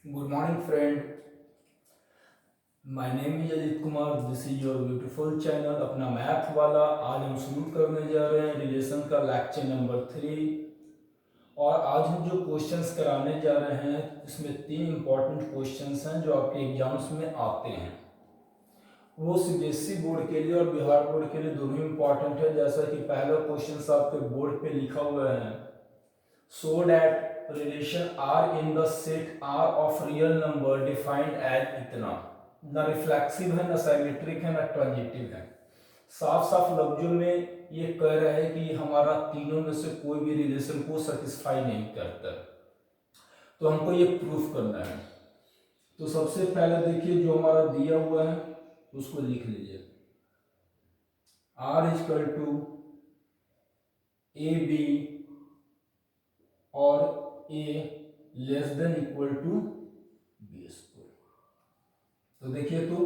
Good morning, friend. My name is Ajit Kumar. This is your beautiful channel अपना math वाला. आज हम शुरू करने जा रहे हैं रिलेशन का लेक्चर नंबर 3. और आज हम जो क्वेश्चंस कराने जा रहे हैं इसमें 3 इंपॉर्टेंट क्वेश्चंस हैं जो आपके एग्जाम्स में आते हैं. वो सीबीएसई बोर्ड के लिए और बिहार बोर्ड के लिए दोनों इंपॉर्टेंट है. जैसा कि पहला क्वेश्चन आपके बोर्ड पे लिखा हुआ है, so that relation R in the set R of real number defined as इतना. ना रिफ्लेक्सिव है, ना सिमेट्रिक है, ना ट्रांजिटिव है. साफ साफ लफ्जों में ये कह रहा है कि हमारा तीनों में से कोई भी रिलेशन को सेटिस्फाई नहीं करता. तो हमको ये प्रूफ करना है. तो सबसे पहले देखिए जो हमारा दिया हुआ है उसको लिख लीजिए. R equal to a b और a less than equal to b square. तो देखिए तो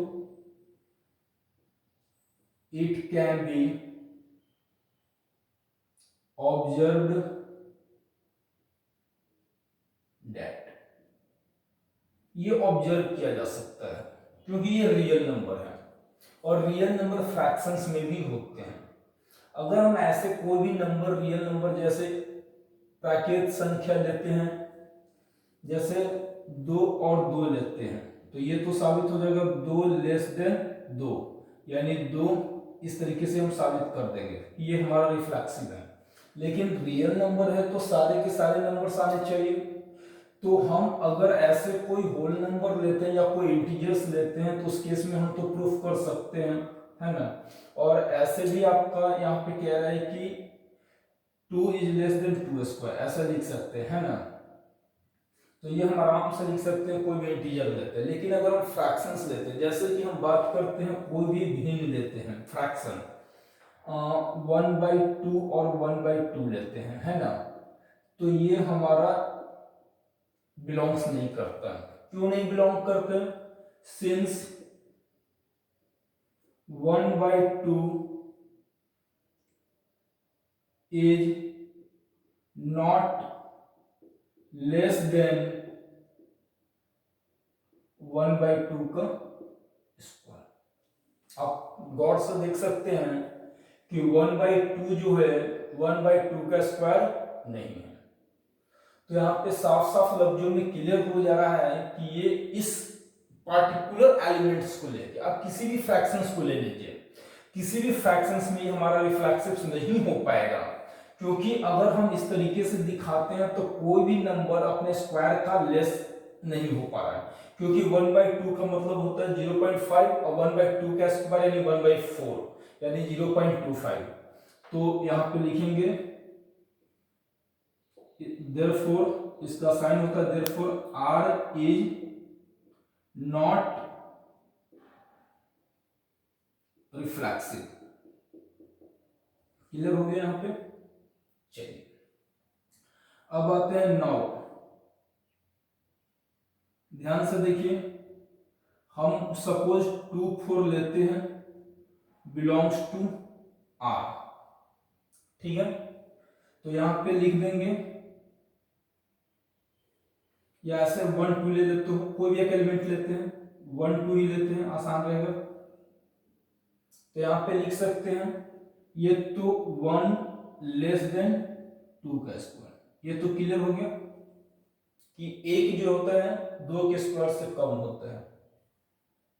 it can be observed that. ये ऑब्जर्व किया जा सकता है क्योंकि ये रियल नंबर है और रियल नंबर फ्रैक्शंस में भी होते हैं. अगर हम ऐसे कोई भी नंबर रियल नंबर जैसे प्राकृत संख्या लेते हैं, जैसे 2 और 2 लेते हैं, तो ये तो साबित हो जाएगा 2 लेस देन 2, यानी 2 इस तरीके से हम साबित कर देंगे कि ये हमारा रिफ्लेक्सिव है. लेकिन रियल नंबर है तो सारे के सारे नंबर्स आने चाहिए. तो हम अगर ऐसे कोई होल नंबर लेते हैं या कोई इंटीजर्स लेते हैं तो उस केस में हम तो प्रूफ कर सकते हैं, है ना. और ऐसे भी आपका यहाँ पे कह रहा है कि 2 इज लेस देन 2 स्क्वायर, ऐसा लिख सकते हैं, है ना. तो ये हम आराम से लिख सकते हैं कोई भी इंटीजर लेते हैं. लेकिन अगर हम फ्रैक्शंस लेते हैं, जैसे कि हम बात करते हैं कोई भी भिन्न लेते हैं फ्रैक्शन, 1/2 और 1/2 लेते हैं, है ना. तो ये हमारा बिलोंग्स नहीं करता. क्यों नहीं बिलोंग करते? Since 1/2 is not less then 1/2 का स्क्वायर. आप गौर से देख सकते हैं कि 1/2 जो है 1/2 का स्क्वायर नहीं है. तो यहाँ पे साफ साफ लफ्जों में क्लियर हो जा रहा है कि ये इस पार्टिकुलर एलिमेंट्स को लेके, आप किसी भी फ्रैक्शंस को ले लीजिए, किसी भी फ्रैक्शंस में हमारा रिफ्लेक्सिव नहीं हो पाएगा. क्योंकि अगर हम इस तरीके से दिखाते हैं तो कोई भी नंबर अपने स्क्वायर का लेस नहीं हो पा रहा है. क्योंकि 1/2 का मतलब होता है 0.5 और 1/2 का स्क्वायर यानी 1/4 यानी 0.25. तो यहाँ पे लिखेंगे therefore, इसका साइन होता है therefore R is not reflexive. Clear हो गया यहाँ पे. चलिए अब आते हैं नाउ. ध्यान से देखिए, हम सपोज 2 4 लेते हैं बिलोंग्स टू R. ठीक है, तो यहां पे लिख देंगे, या ऐसे 1 2 ले लेते हो, कोई भी एक एलिमेंट लेते हैं 1 2 ही लेते हैं, आसान रहेगा. तो यहां पे लिख सकते हैं ये तो 1 लेस देन 2 का स्क्वायर. ये तो क्लियर हो गया कि एक जो होता है 2 के स्क्वायर से कम होता है.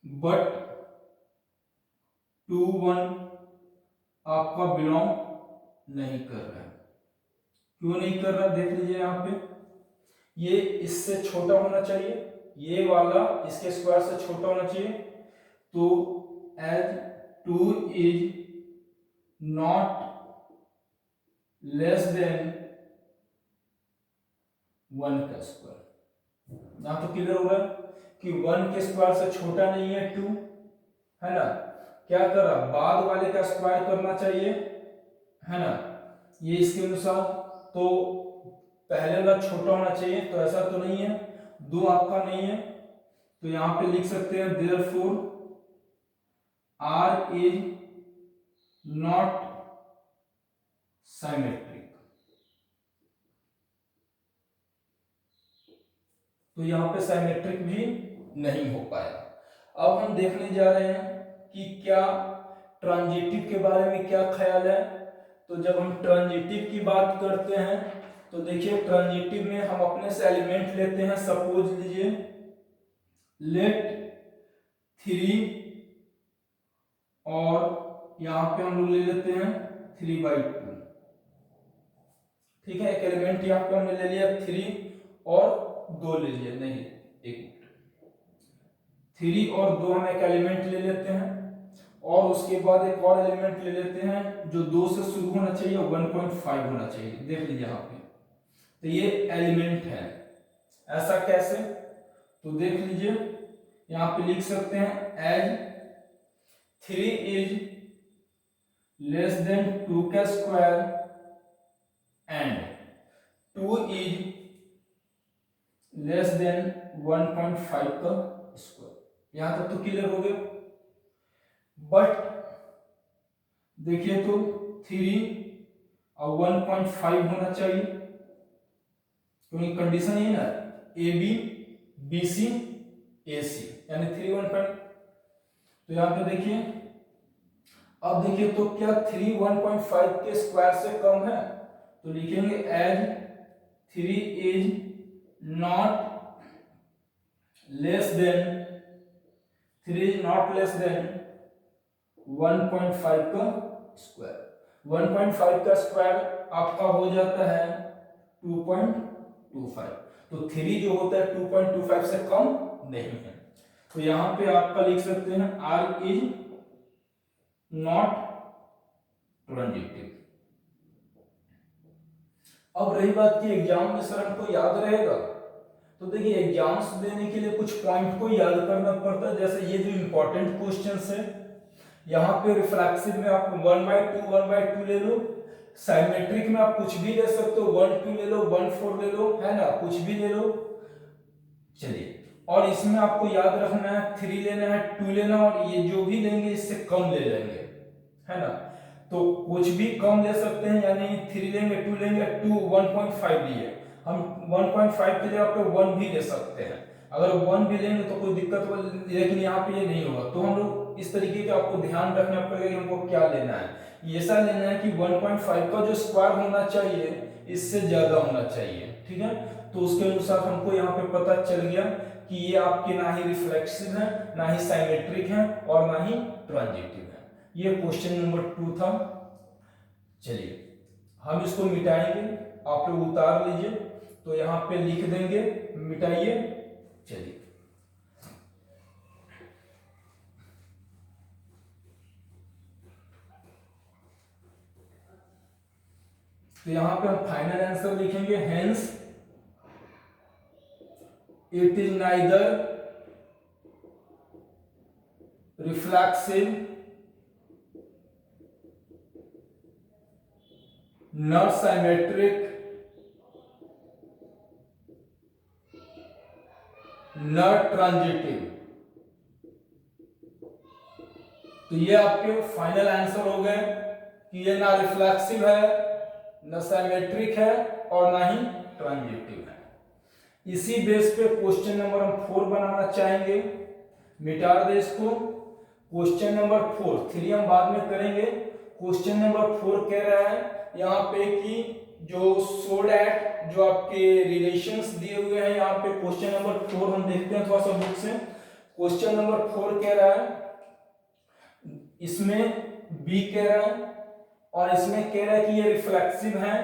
बट 2 1 आपका बिलोंग नहीं कर रहा है. क्यों नहीं कर रहा देख लीजिए यहाँ पे. ये इससे छोटा होना चाहिए, ये वाला इसके स्क्वायर से छोटा होना चाहिए. तो as 2 is not less than 1 का स्क्वायर. यहां तो क्लियर हो रहा है कि 1 के स्क्वायर से छोटा नहीं है 2, है ना. क्या कर रहा, बाद वाले का स्क्वायर करना चाहिए, है ना. ये इसके अनुसार तो पहले वाला छोटा होना चाहिए, तो ऐसा तो नहीं है, 2 आपका नहीं है. तो यहां पे लिख सकते हैं therefore R is not symmetric. तो यहाँ पे सिमेट्रिक भी नहीं हो पाया। अब हम देखने जा रहे हैं कि क्या ट्रांजिटिव के बारे में क्या ख्याल है। तो जब हम ट्रांजिटिव की बात करते हैं तो देखिए ट्रांजिटिव में हम अपने से एलिमेंट लेते हैं। सपोज लीजिए लेट 3 और यहाँ पे हम लोग ले लेते हैं 3/2। ठीक है, एक एलिमेंट यहाँ पे हमने ले लिया 3 और 2 ले लिया, नहीं एक 3 और 2 हम एक एलिमेंट ले लेते हैं और उसके बाद एक और एलिमेंट ले लेते हैं जो 2 से शुरू होना चाहिए, 1.5 होना चाहिए। देख लीजिए यहाँ पे, तो ये एलिमेंट है। ऐसा कैसे? तो देख लीजिए यहाँ पे लिख सकते हैं एज 3 इज लेस देन 2 का square and 2 is less than 1.5 का स्क्वायर। यहां तक तो क्लियर हो गया। बट देखिए तो 3 और 1.5 होना चाहिए, क्योंकि कंडीशन ये ना ए बी बी सी ए सी, यानी 3 1.5। तो यहां पे देखिए, अब देखिए तो क्या 3 1.5 के स्क्वायर से कम है? तो लिखेंगे as 3 is not less than 3 is not less than 1.5 का स्क्वायर। 1.5 का स्क्वायर आपका हो जाता है 2.25। तो 3 जो होता है 2.25 से कम नहीं है। तो यहां पे आपका लिख सकते हैं R इज नॉट ट्रांजिटिव। अब रही बात कि एग्जाम में सर हमको याद रहेगा, तो देखिए एग्जाम्स देने के लिए कुछ पॉइंट को याद करना पड़ता है। जैसे ये जो इंपॉर्टेंट क्वेश्चंस है, यहाँ पे रिफ्लेक्सिव में आप 1/2 ले लो, साइमेट्रिक में आप कुछ भी ले सकते हो, 1 2 ले लो, 1 4 ले लो, है ना, कुछ भी ले लो। चलिए, और इसमें आपको याद रखना है 3 लेना है, 2 लेना, और ये जो भी लेंगे इससे कम ले लेंगे, है ना। तो कुछ भी कम ले सकते हैं, यानी 3 लेंगे, 2 लेंगे, 2 1.5 लिए, हम 1.5 की जगह पे 1 भी ले सकते हैं। अगर 1 भी लेंगे तो कोई दिक्कत हो, लेकिन यहाँ पे ये नहीं होगा। तो हम लोग इस तरीके का आपको ध्यान रखना पड़ेगा कि हमको क्या लेना है। ऐसा लेना है कि 1.5 का जो स्क्वायर होना चाहिए इससे ज्यादा होना चाहिए, ठीक है। तो उसके अनुसार हमको यहाँ पे पता चल गया कि ये आपके ना ही रिफ्लेक्सिव है, ना ही साइमेट्रिक है, और ना ही ट्रांजिटिव है। ये क्वेश्चन नंबर 2 था। चलिए हम इसको मिटाएंगे, आप लोग उतार लीजिए, तो यहाँ पे लिख देंगे मिटाइए। चलिए, तो यहां पे हम फाइनल आंसर लिखेंगे, hence it is neither reflexive not symmetric not transitive. तो ये आपके फाइनल आंसर हो गए कि ये ना रिफ्लेक्सिव है, ना साइमेट्रिक है, और ना ही ट्रांजिटिव है। इसी बेस पे क्वेश्चन नंबर हम 4 बनाना चाहेंगे। मिटा दे इसको। क्वेश्चन नंबर 4, 3 हम बाद में करेंगे। क्वेश्चन नंबर 4 कह रहा है यहाँ पे कि जो सो दैट जो आपके रिलेशंस दिए हुए हैं, यहाँ पे क्वेश्चन नंबर 4 हम देखते हैं थोड़ा सा बुक से। क्वेश्चन नंबर 4 कह रहा है, इसमें बी कह रहा है और इसमें कह रहा है कि ये रिफ्लेक्सिव है,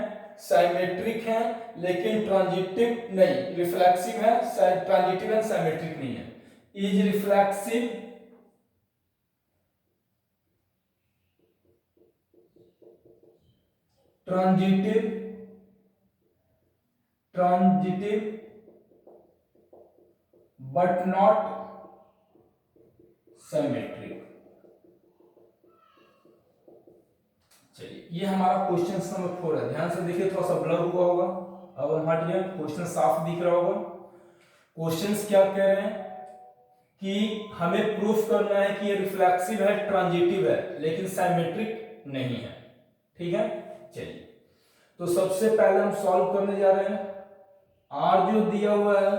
साइमेट्रिक है, लेकिन ट्रांजिटिव नहीं। रिफ्लेक्सिव है, ट्रांजिटिव एंड साइमेट्रिक नहीं है। Is reflexive transitive but not symmetric. चलिए, ये हमारा क्वेश्चन नंबर 4 है। ध्यान से देखिए, थोड़ा सा ब्लर हुआ होगा, अब हम हट गया, क्वेश्चन साफ दिख रहा होगा। क्वेश्चंस क्या कह रहे हैं कि हमें प्रूफ करना है कि ये रिफ्लेक्सिव है, ट्रांजिटिव है, लेकिन साइमेट्रिक नहीं है, ठीक है। चलिए, तो सबसे पहले हम सॉल्व करने जा रहे हैं। आर जो दिया हुआ है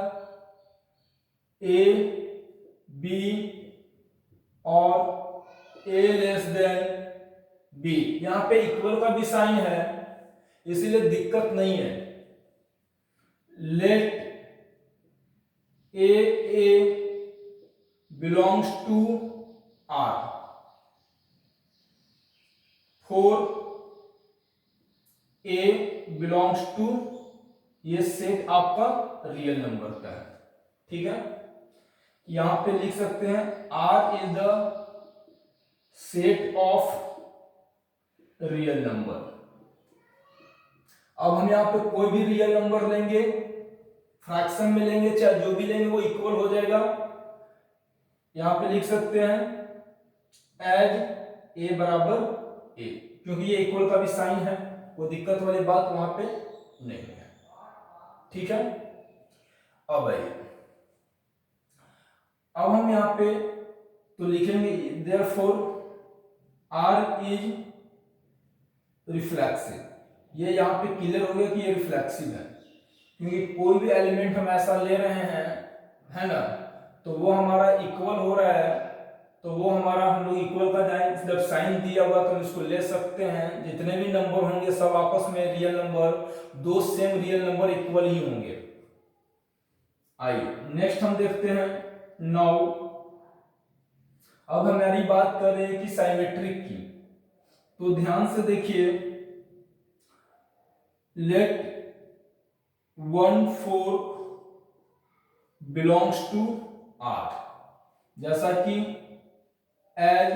ए बी और ए लेस देन बी। यहां पे इक्वल का भी साइन है इसीलिए दिक्कत नहीं है। Let a belongs to R for a belongs to, ये सेट आपका रियल नंबर का है, ठीक है। यहां पे लिख सकते हैं R is the set of real number. अब हम यहां पे कोई भी रियल नंबर लेंगे, फ्रैक्शन में लेंगे चाहे जो भी लेंगे वो इक्वल हो जाएगा। यहां पे लिख सकते हैं एज ए बराबर ए, क्योंकि ये इक्वल का भी साइन है, कोई दिक्कत वाली बात वहां पे नहीं है, ठीक है। अब आइए, अब हम यहां पे तो लिखेंगे देयरफॉर आर इज रिफ्लेक्सिव। ये यहां पे क्लियर हो गया कि ये रिफ्लेक्सिव है, क्योंकि कोई भी एलिमेंट हम ऐसा ले रहे हैं, है ना, तो वो हमारा इक्वल हो रहा है, तो वो हमारा हम लोग इक्वल का जाए जब साइन दिया हुआ तो हम इसको ले सकते हैं। जितने भी नंबर होंगे सब आपस में रियल नंबर, दो सेम रियल नंबर इक्वल ही होंगे। आइए नेक्स्ट हम देखते हैं नाउ। अब हमारी बात कर रहे हैं कि साइमेट्रिक की, तो ध्यान से देखिए, लेट 1/4 बिलोंग्स टू आर, जैसा कि एज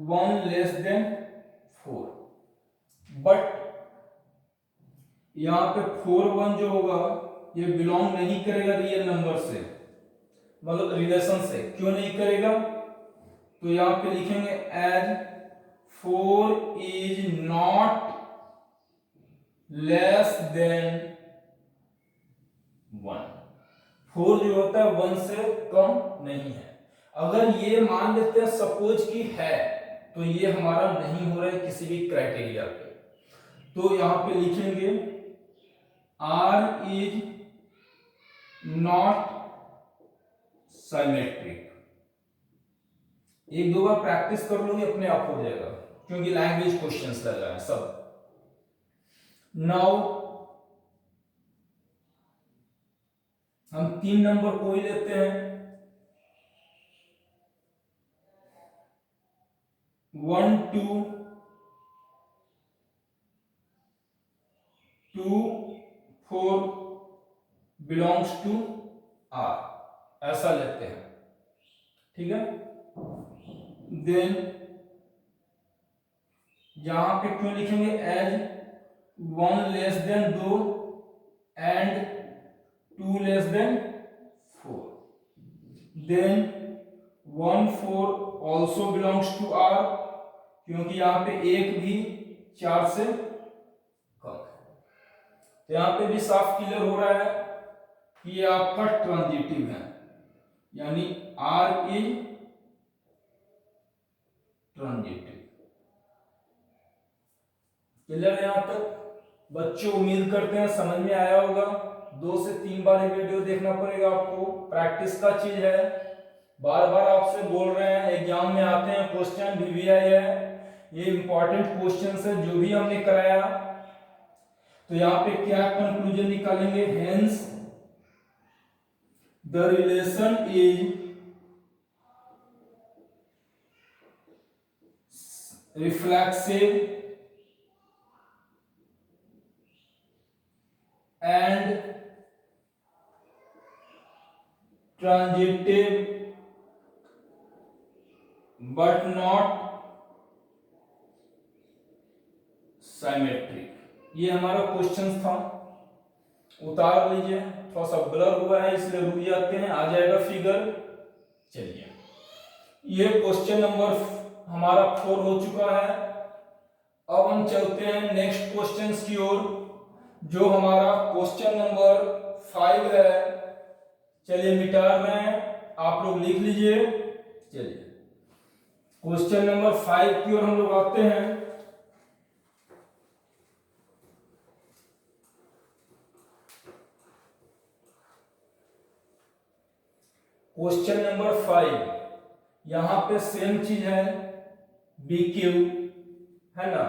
1 लेस देन 4, बट यहां पे 4/1 जो होगा ये बिलोंग नहीं करेगा रियल नंबर से, मतलब रिलेशन से। क्यों नहीं करेगा, तो यहां पे लिखेंगे as 4 is not less than 1। 4 जो होता है 1 से कम नहीं है। अगर ये मान लेते हैं सपोज कि है, तो ये हमारा नहीं हो रहा है किसी भी क्राइटेरिया पे, तो यहां पे लिखेंगे आर इज नॉट साइमेट्रिक। एक दो बार प्रैक्टिस कर लोगे अपने आप हो जाएगा, क्योंकि लैंग्वेज क्वेश्चंस लग रहा है सब। नाउ हम 3 नंबर को ही लेते हैं, 1 2 2 4 बिलोंग्स टू आर, ऐसा लेते हैं, ठीक है। देन यहां पे क्यों लिखेंगे as 1 less than 2 and 2 less than 4। Then 1/4 also belongs to R, क्योंकि यहां पे एक भी 4 से कम है। तो यहां पे भी साफ क्लियर हो रहा है कि ये आपका ट्रांजिटिव है, यानी आर इज ट्रांजिटिव। क्लियर है यहां तक बच्चों? उम्मीद करते हैं समझ में आया होगा। 2 से 3 बार ये वीडियो देखना पड़ेगा आपको, प्रैक्टिस का चीज है। बार बार आपसे बोल रहे हैं, एग्जाम में आते हैं क्वेश्चन भी आए हैं, ये इंपॉर्टेंट क्वेश्चन है जो भी हमने कराया। तो यहाँ पे क्या कंक्लूजन निकालेंगे, hence the relation is reflexive and transitive but not symmetric. ये हमारा क्वेश्चन था, उतार लीजिए, थोड़ा सा ब्लर हुआ है इसलिए रुक जाते हैं, आ जाएगा फिगर। चलिए ये क्वेश्चन नंबर हमारा 4 हो चुका है। अब हम चलते हैं नेक्स्ट क्वेश्चंस की ओर, जो हमारा क्वेश्चन नंबर 5 है। चलिए मिटा रहे हैं, आप लोग लिख लीजिए। चलिए क्वेश्चन नंबर 5 की ओर हम लोग आते हैं। क्वेश्चन नंबर 5, यहां पे सेम चीज है BQ, है ना,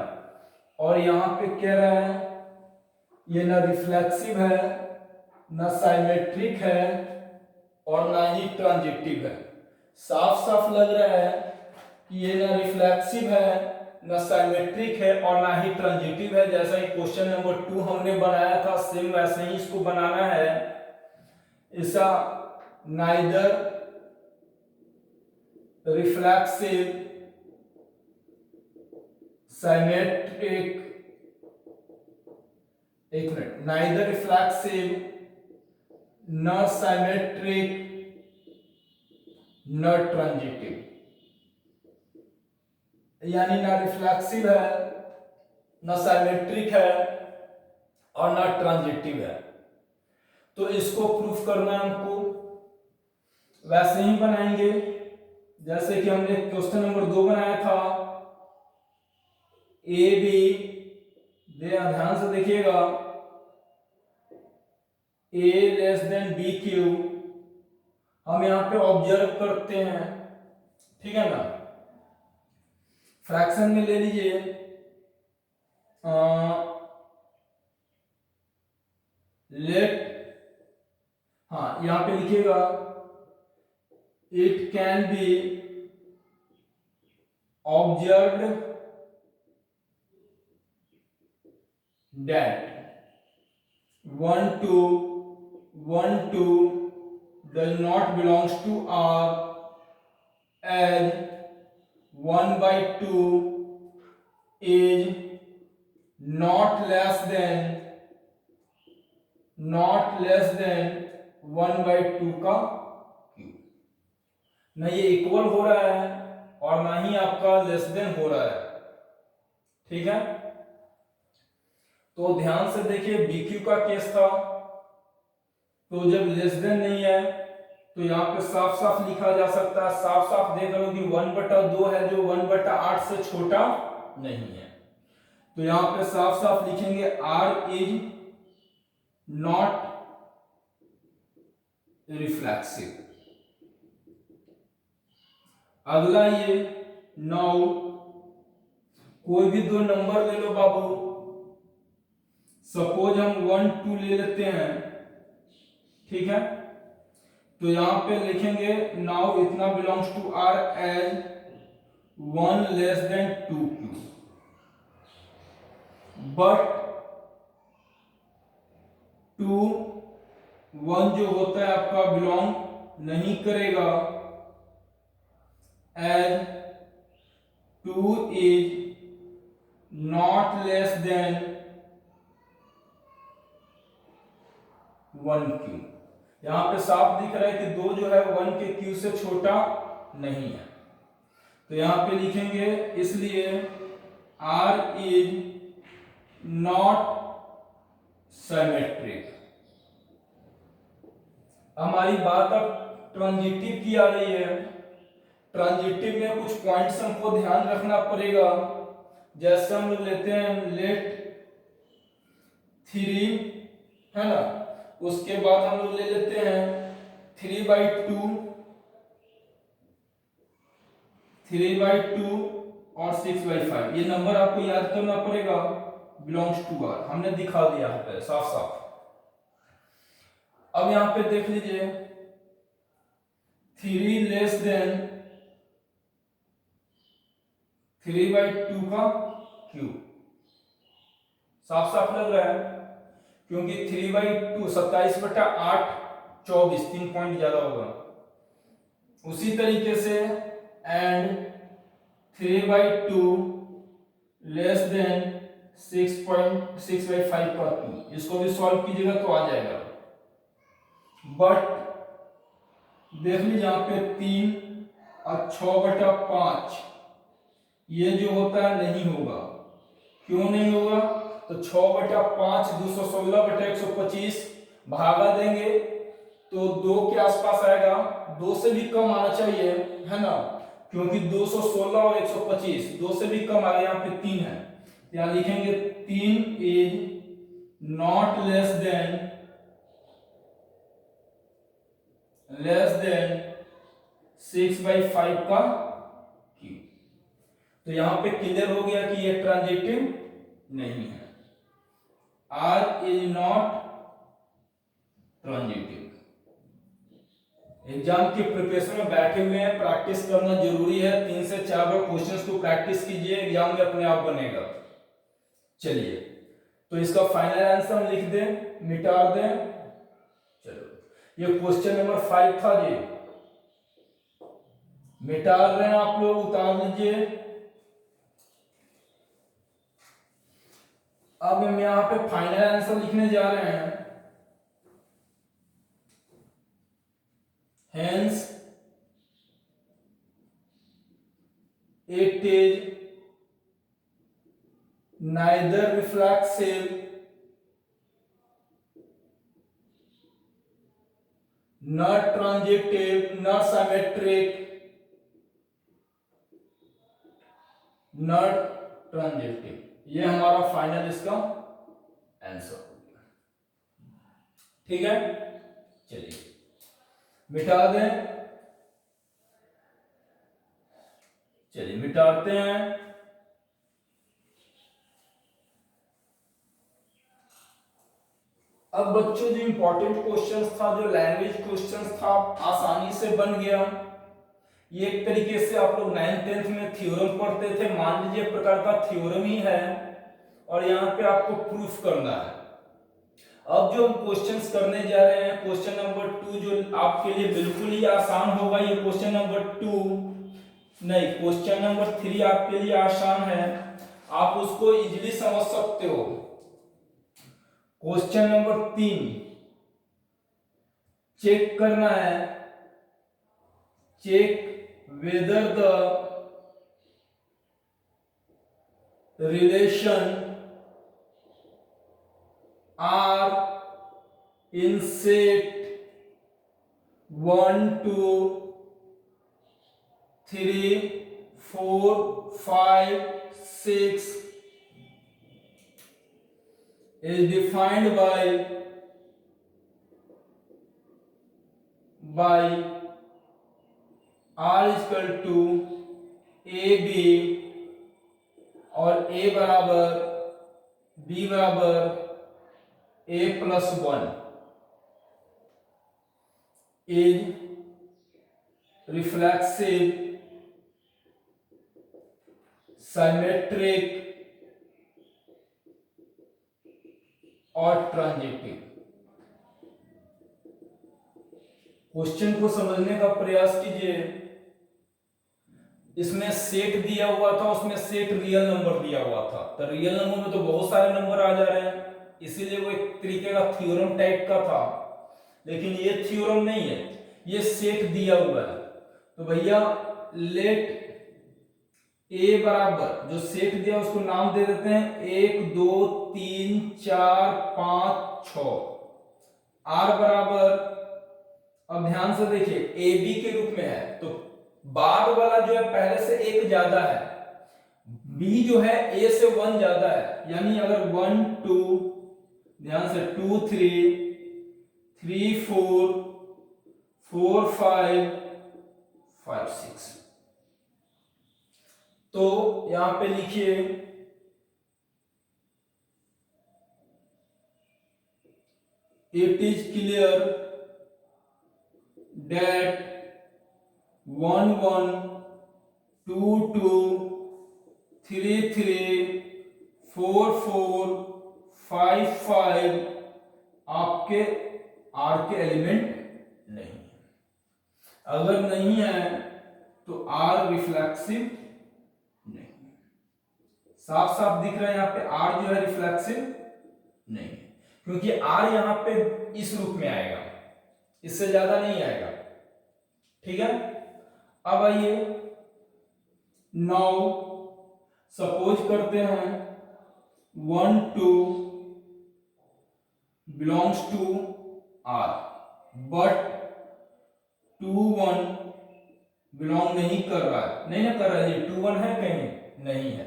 और यहां पे कह रहा है ये ना रिफ्लेक्सिव है, ना साइमेट्रिक है, और ना ही ट्रांजिटिव है। साफ साफ लग रहा है कि ये ना रिफ्लेक्सिव है, ना साइमेट्रिक है, और ना ही ट्रांजिटिव है। जैसा कि क्वेश्चन नंबर 2 हमने बनाया था, सेम वैसे ही इसको बनाना है। ऐसा नाइदर रिफ्लेक्सिव, साइमेट्रिक, एक मिनट, नाइदर रिफ्लेक्सिव, न साइमेट्रिक, न ट्रांजिटिव, यानी ना रिफ्लेक्सिव है, ना साइमेट्रिक है, और ना ट्रांजिटिव है। तो इसको प्रूफ करना है हमको, वैसे ही बनाएंगे जैसे कि हमने क्वेश्चन नंबर 2 बनाया था। ए बी, ध्यान से देखिएगा, ए लेस देन बी क्यू, हम यहां पे ऑब्जर्व करते हैं, ठीक है ना। फ्रैक्शन में ले लीजिए, लेट, हाँ यहां पे लिखिएगा it can be observed that 1 2 does not belongs to R as 1/2 is not less than 1/2 का क्यूब। ना ये इक्वल हो रहा है और ना ही आपका लेस देन हो रहा है, ठीक है। तो ध्यान से देखिए, BQ का केस था, तो जब लेस देन नहीं है तो यहाँ पे साफ साफ लिखा जा सकता है, साफ साफ देख रहे हो कि 1/2 है जो 1/8 से छोटा नहीं है। तो यहाँ पे साफ साफ लिखेंगे R इज नॉट रिफ्लेक्सिव। अगला ये 9, कोई भी दो नंबर ले लो बाबू, सपोज हम 1 2 ले लेते हैं, ठीक है। तो यहां पे लिखेंगे नाउ इतना belongs to R as 1 less than 2Q, but 2 1 जो होता है आपका बिलोंग नहीं करेगा as 2 is not less than 1Q। यहां पे साफ दिख रहा है कि 2 जो है 1 के Q से छोटा नहीं है। तो यहां पे लिखेंगे इसलिए R इज नॉट सिमेट्रिक। हमारी बात अब ट्रांजिटिव की आ रही है। ट्रांजिटिव में कुछ पॉइंट्स हमको ध्यान रखना पड़ेगा। जैसे हम लोग लेते हैं लेट 3, है ना, उसके बाद हम लोग ले लेते हैं 3/2 और 6/5। ये नंबर आपको याद करना पड़ेगा, बिलोंग्स टू R, हमने दिखा दिया है साफ साफ। अब यहां पे देख लीजिए 3 लेस देन 3/2 का क्यूब, साफ साफ लग रहा है, क्योंकि 3/2 27/8 24, 3 पॉइंट ज्यादा होगा। उसी तरीके से एंड 3/2 लेस देन 6/5 का क्यूब, इसको भी सॉल्व कीजिएगा तो आ जाएगा। बट देख लीजिए यहाँ पे 3 और 6/5 ये जो होता है नहीं होगा। क्यों नहीं होगा? तो 6/5 216/125 भागा देंगे तो 2 के आसपास आएगा, 2 से भी कम आना चाहिए, है ना, क्योंकि 216 और 125 2 से भी कम आ गया, यहाँ पे 3 है। यहाँ लिखेंगे 3 इज नॉट लेस देन 6/5 का क्यूब। तो यहां पे क्लियर हो गया कि ये ट्रांजिटिव नहीं है, R is not transitive. Exam की प्रिपरेशन में बैठे हुए हैं, प्रैक्टिस करना जरूरी है। 3 से 4 बार क्वेश्चंस को प्रैक्टिस कीजिए, एग्जाम में अपने आप बनेगा। चलिए, तो इसका फाइनल आंसर हम लिख दें, मिटा दें। चलो, ये क्वेश्चन नंबर 5 था जी, मिटा रहे हैं आप लोग, उतार लीजिए। अब हम यहां पे फाइनल आंसर लिखने जा रहे हैं। Hence, it is neither reflexive nor transitive nor symmetric nor transitive। ये हमारा फाइनल इसका आंसर हो गया। ठीक है, चलिए मिटा दें। चलिए मिटाते हैं। अब बच्चों, जो इंपॉर्टेंट क्वेश्चंस था, जो लैंग्वेज क्वेश्चंस था, आसानी से बन गया। ये एक तरीके से आप लोग 9th 10th में थ्योरम पढ़ते थे, मान लीजिए प्रकार का थ्योरम ही है, और यहाँ पे आपको प्रूफ करना है। अब जो हम क्वेश्चंस करने जा रहे हैं, क्वेश्चन नंबर 2 जो आपके लिए बिल्कुल ही आसान होगा, ये क्वेश्चन नंबर 2 नहीं, क्वेश्चन नंबर 3 आपके लिए आसान है, आप उसको इजीली समझ सकते हो। क्वेश्चन नंबर 3 चेक करना है, check whether the relation are in set 1 2 3 4 5 6 is defined by r is equal to ab और a बराबर b बराबर a plus 1 is reflexive, symmetric और ट्रांजिटिव। क्वेश्चन को समझने का प्रयास कीजिए। इसमें सेट दिया हुआ था, उसमें सेट रियल नंबर दिया हुआ था, तो रियल नंबर में तो बहुत सारे नंबर आ जा रहे हैं, इसीलिए वो एक तरीके का थ्योरम टाइप का था। लेकिन ये थ्योरम नहीं है, ये सेट दिया हुआ है। तो भैया लेट ए बराबर, जो सेट दिया उसको नाम दे देते हैं 1 2 3 4 5 6। आर बराबर, अब ध्यान से देखिए, ए बी के रूप में है, तो बाद वाला जो है पहले से एक ज्यादा है, बी जो है ए से 1 ज्यादा है, यानी अगर 1 2, ध्यान से 2 3 3 4 4 5 5 6, तो यहां पे लिखिए इट इज क्लियर that 1 1 2 2 3 3 4 4 5 5 आपके आर के एलिमेंट नहीं है। अगर नहीं है तो आर रिफ्लेक्सिव नहीं है। साफ साफ दिख रहा है यहाँ पे आर जो है रिफ्लेक्सिव नहीं है, क्योंकि आर यहाँ पे इस रूप में आएगा, इससे ज्यादा नहीं आएगा। ठीक है, अब आइए नाउ सपोज करते हैं 1 2 belongs to R, but 2 1 belong नहीं कर रहा है, नहीं ना कर रहा है, ये 2 1 है कहीं नहीं है,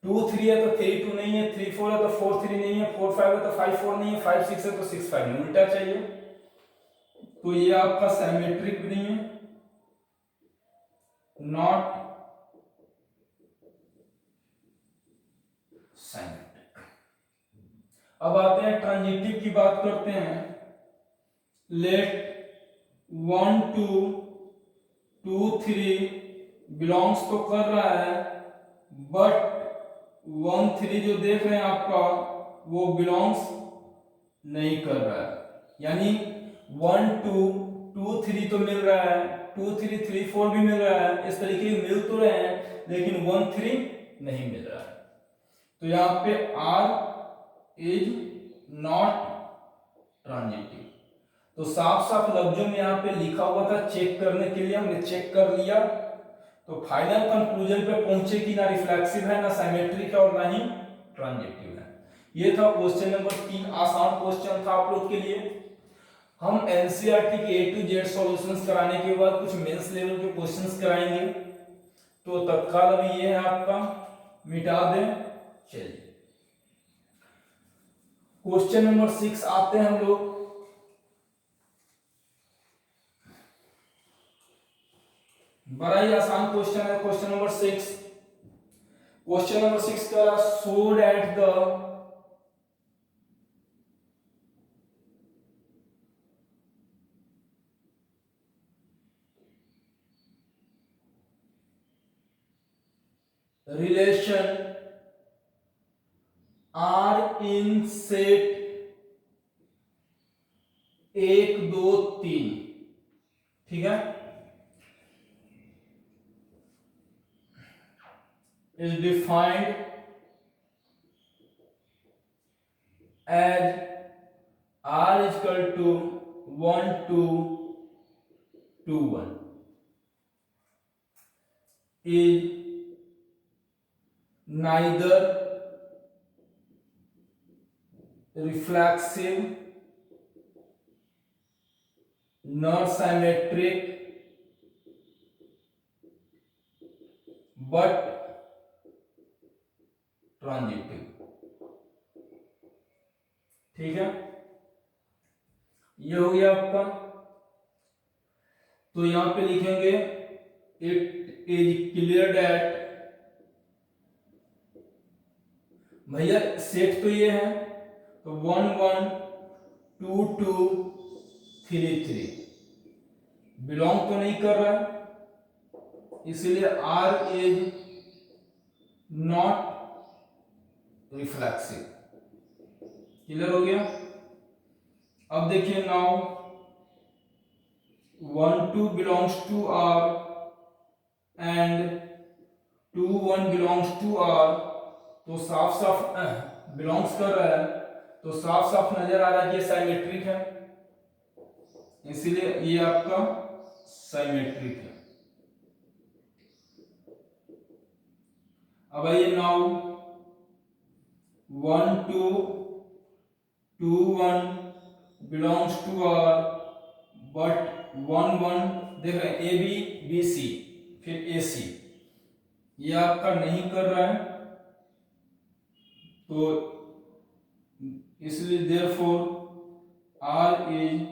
2 3 है तो 3 2 नहीं है, 3 4 है तो 4 3 नहीं है, 4 5 है तो 5 4 नहीं है, 5 6 है तो 6 5 नहीं, उल्टा चाहिए, तो ये आपका सिमेट्रिक भी नहीं है। Not symmetric. अब आते हैं ट्रांजिटिव की बात करते हैं। लेट 1 2 2 3 बिलोंग्स तो कर रहा है, बट 1 3 जो देख रहे हैं आपका वो बिलोंग्स नहीं कर रहा है। यानी 1 2 2 3 तो मिल रहा है, 2 3 3 4 भी मिल रहा है, इस तरीके के मिल तो रहे हैं, लेकिन 1 3 नहीं मिल रहा है। तो यहाँ पे R इज नॉट ट्रांजिटिव। तो साफ साफ लफ्जों में यहाँ पे लिखा हुआ था, चेक करने के लिए हमने चेक कर लिया। तो फाइनल कंक्लूजन पे पहुंचे कि ना रिफ्लेक्सिव है, ना सिमेट्रिक है, और ना ही ट्रांजिटिव है। ये था क्वेश्चन नंबर 3। आसान क्वेश्चन था आप लोग के लिए। हम एनसीईआरटी के A to Z सॉल्यूशंस कराने के बाद कुछ मेंस लेवल के क्वेश्चंस कराएंगे। तो तत्काल अभी ये है आपका, मिटा दें। चलिए क्वेश्चन नंबर 6 आते हैं हम लोग। बड़ा ही आसान क्वेश्चन है क्वेश्चन नंबर 6। क्वेश्चन नंबर 6 का show that the relation R in set 1 2 3, ठीक है, is defined as R is equal to 1 2 2 1 is neither reflexive nor symmetric but transitive. ठीक है, ये हो गया आपका। तो यहां पे लिखेंगे इट इज क्लियर दैट, भैया सेट तो ये है, तो 1 1 2 2 3 3 बिलोंग तो नहीं कर रहा है, इसलिए R is not reflexive. Clear हो गया। अब देखिए now 1 2 belongs to R and 2 1 belongs to R, तो साफ साफ बिलोंग्स कर रहा है, तो साफ साफ नजर आ रहा है कि ये साइमेट्रिक है, इसीलिए ये आपका साइमेट्रिक है। अब आइए now 1 2 2 1 belongs to R but 1 1 देख रहे हैं AB BC फिर AC, ये आपका नहीं कर रहा है, तो इसलिए therefore R is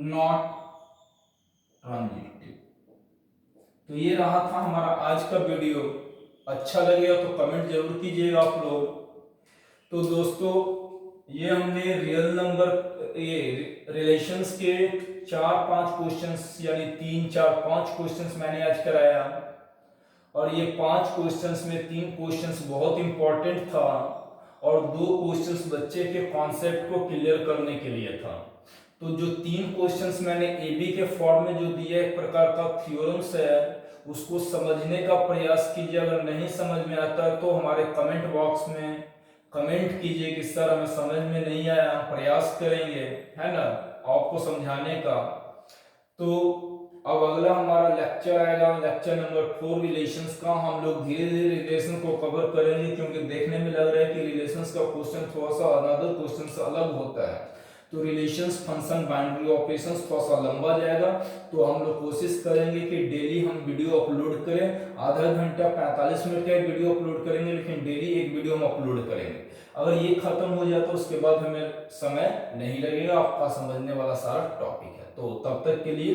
not transitive. तो ये रहा था हमारा आज का वीडियो। अच्छा लगेगा तो कमेंट जरूर कीजिएगा आप लोग। तो दोस्तों ये हमने रियल नंबर ये रिलेशंस के 4-5 क्वेश्चंस यानी 3-4-5 क्वेश्चंस मैंने आज कराया, और ये 5 क्वेश्चंस में 3 क्वेश्चंस बहुत इंपॉर्टेंट था और 2 क्वेश्चंस बच्चे के कॉन्सेप्ट को क्लियर करने के लिए था। तो जो 3 क्वेश्चंस मैंने AB के फॉर्म में जो दिया एक प्रकार का थ्योरम्स है, उसको समझने का प्रयास कीजिए। अगर नहीं समझ में आता तो हमारे कमेंट बॉक्स में कमेंट कीजिए कि सर हमें समझ में नहीं आया, प्रयास करेंगे, है ना, आपको समझाने का। तो अब अगला हमारा लेक्चर आएगा, लेक्चर नंबर 4 रिलेशंस का। हम लोग धीरे धीरे रिलेशन को कवर करेंगे, क्योंकि देखने में लग रहा है कि रिलेशंस का क्वेश्चन थोड़ा सा अनदर क्वेश्चन से अलग होता है। तो रिलेशंस, फंक्शन, बाउंड्री ऑपरेशंस थोड़ा सा लंबा जाएगा, तो हम लोग कोशिश करेंगे कि डेली हम वीडियो अपलोड करें। आधा घंटा 45 मिनट का वीडियो अपलोड करेंगे, लेकिन डेली एक वीडियो हम अपलोड करेंगे। अगर ये खत्म हो जाए तो उसके बाद हमें समय नहीं लगेगा, आपका समझने वाला सारा टॉपिक है। तो तब तक के लिए